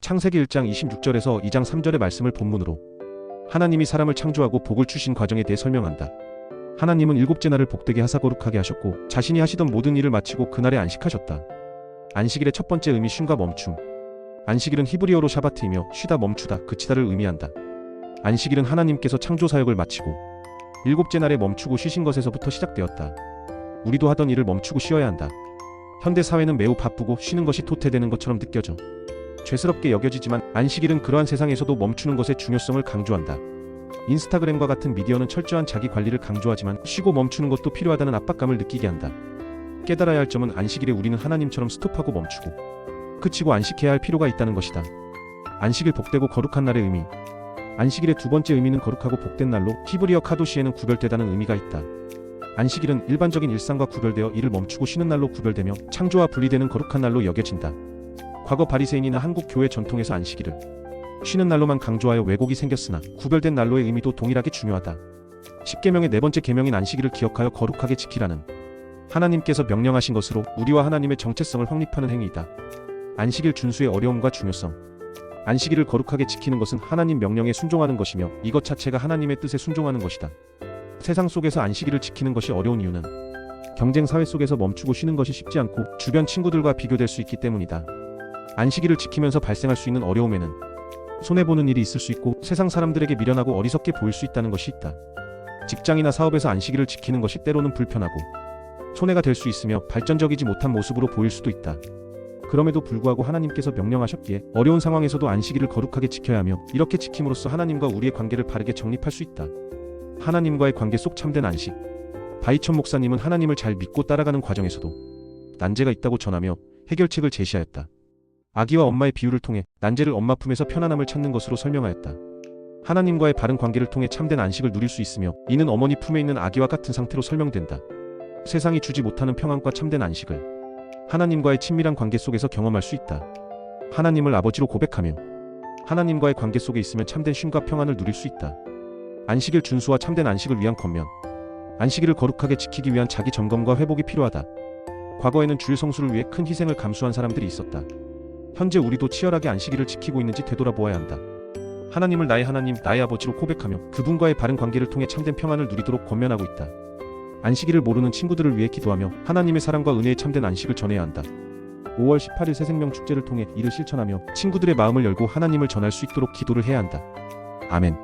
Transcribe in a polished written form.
창세기 1장 26절에서 2장 3절의 말씀을 본문으로 하나님이 사람을 창조하고 복을 주신 과정에 대해 설명한다. 하나님은 일곱째 날을 복되게 하사 거룩하게 하셨고 자신이 하시던 모든 일을 마치고 그날에 안식하셨다. 안식일의 첫 번째 의미 쉼과 멈춤. 안식일은 히브리어로 샤바트이며 쉬다 멈추다 그치다를 의미한다. 안식일은 하나님께서 창조 사역을 마치고 일곱째 날에 멈추고 쉬신 것에서부터 시작되었다. 우리도 하던 일을 멈추고 쉬어야 한다. 현대 사회는 매우 바쁘고 쉬는 것이 도태되는 것처럼 느껴져 죄스럽게 여겨지지만 안식일은 그러한 세상에서도 멈추는 것의 중요성을 강조한다. 인스타그램과 같은 미디어는 철저한 자기 관리를 강조하지만 쉬고 멈추는 것도 필요하다는 압박감을 느끼게 한다. 깨달아야 할 점은 안식일에 우리는 하나님처럼 스톱하고 멈추고 그치고 안식해야 할 필요가 있다는 것이다. 안식일 복되고 거룩한 날의 의미. 안식일의 두 번째 의미는 거룩하고 복된 날로 히브리어 카도시에는 구별되다는 의미가 있다. 안식일은 일반적인 일상과 구별되어 일을 멈추고 쉬는 날로 구별되며 창조와 분리되는 거룩한 날로 여겨진다. 과거 바리새인이나 한국 교회 전통에서 안식일을 쉬는 날로만 강조하여 왜곡이 생겼으나 구별된 난로의 의미도 동일하게 중요하다. 십계명의 네 번째 계명인 안식일을 기억하여 거룩하게 지키라는 하나님께서 명령하신 것으로 우리와 하나님의 정체성을 확립하는 행위이다. 안식일 준수의 어려움과 중요성. 안식일을 거룩하게 지키는 것은 하나님 명령에 순종하는 것이며 이것 자체가 하나님의 뜻에 순종하는 것이다. 세상 속에서 안식일을 지키는 것이 어려운 이유는 경쟁 사회 속에서 멈추고 쉬는 것이 쉽지 않고 주변 친구들과 비교될 수 있기 때문이다. 안식일을 지키면서 발생할 수 있는 어려움에는 손해보는 일이 있을 수 있고 세상 사람들에게 미련하고 어리석게 보일 수 있다는 것이 있다. 직장이나 사업에서 안식일을 지키는 것이 때로는 불편하고 손해가 될 수 있으며 발전적이지 못한 모습으로 보일 수도 있다. 그럼에도 불구하고 하나님께서 명령하셨기에 어려운 상황에서도 안식일을 거룩하게 지켜야 하며 이렇게 지킴으로써 하나님과 우리의 관계를 바르게 정립할 수 있다. 하나님과의 관계 속 참된 안식. 바이천 목사님은 하나님을 잘 믿고 따라가는 과정에서도 난제가 있다고 전하며 해결책을 제시하였다. 아기와 엄마의 비유를 통해 난제를 엄마 품에서 편안함을 찾는 것으로 설명하였다. 하나님과의 바른 관계를 통해 참된 안식을 누릴 수 있으며 이는 어머니 품에 있는 아기와 같은 상태로 설명된다. 세상이 주지 못하는 평안과 참된 안식을 하나님과의 친밀한 관계 속에서 경험할 수 있다. 하나님을 아버지로 고백하며 하나님과의 관계 속에 있으면 참된 쉼과 평안을 누릴 수 있다. 안식일 준수와 참된 안식을 위한 겉면. 안식일을 거룩하게 지키기 위한 자기 점검과 회복이 필요하다. 과거에는 주일 성수를 위해 큰 희생을 감수한 사람들이 있었다. 현재 우리도 치열하게 안식일을 지키고 있는지 되돌아보아야 한다. 하나님을 나의 하나님, 나의 아버지로 고백하며 그분과의 바른 관계를 통해 참된 평안을 누리도록 권면하고 있다. 안식일을 모르는 친구들을 위해 기도하며 하나님의 사랑과 은혜의 참된 안식을 전해야 한다. 5월 18일 새생명 축제를 통해 이를 실천하며 친구들의 마음을 열고 하나님을 전할 수 있도록 기도를 해야 한다. 아멘.